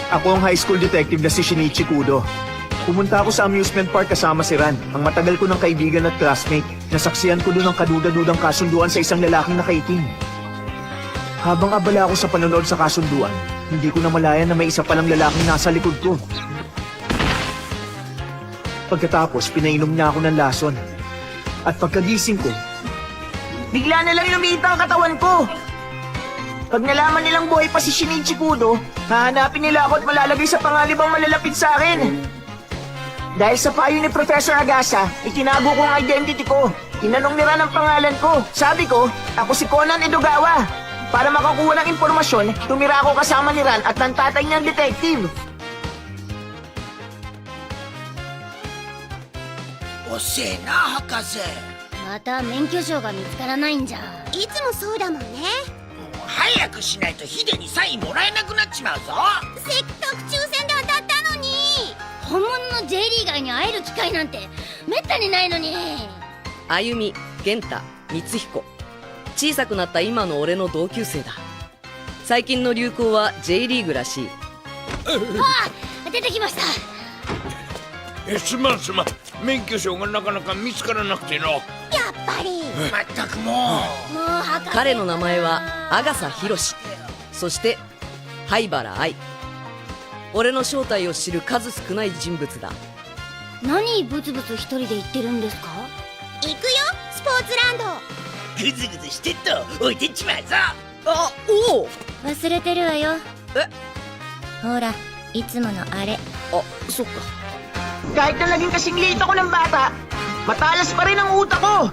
Ako ang high school detective na si Shinichi Kudo. Pumunta ako sa amusement park kasama si Ran, ang matagal ko ng kaibigan at classmate. Nasaksihan ko doon ang kaduda-dudang kasunduan sa isang lalaking nakaitim. Habang abala ako sa panonood sa kasunduan, hindi ko na malaya na may isa palang lalaking nasa likod ko. Pagkatapos, pinainom niya ako ng lason. At pagkagising ko, bigla na lang lumita ang katawan ko. Pag nalaman nilang buhay pa si Shinichi Kudo, hahanapin nila ako at malalagay sa pangalibang malalapit sa akin. Dahil sa payo ni Professor Agasa, itinago ko ang identity ko. Tinanong ni Ran ang pangalan ko. Sabi ko, ako si Conan Edogawa. Para makakuha ng impormasyon, tumira ako kasama ni Ran at ng tatay niyang detective. おせえな博士。また免許証が見つからないんじゃ。いつもそうだもんね。早くしないとヒデにサインもらえなくなっちまうぞ。せっかく抽選で当たったのに。本物の J リーガーに会える機会なんてめったにないのに。あゆみ、玄太、光彦。小さくなった今の俺の同級生だ。最近の流行は J リーグらしい。あ、出てきました。すまんすまん、免許証がなかなか見つからなくての。やっぱり。まったくももう博士。彼の名前は阿笠博士、そして灰原哀。俺の正体を知る数少ない人物だ。何ブツブツ一人で行ってるんですか？行くよ、スポーツランド。うグズグズしてっと置いてっちまうぞ。あ、おお。忘れてるわよ。え？ほら、いつものあれ。あ、そっか。Kahit na naging kasing liit ako ng bata, matalas pa rin ang utak ko.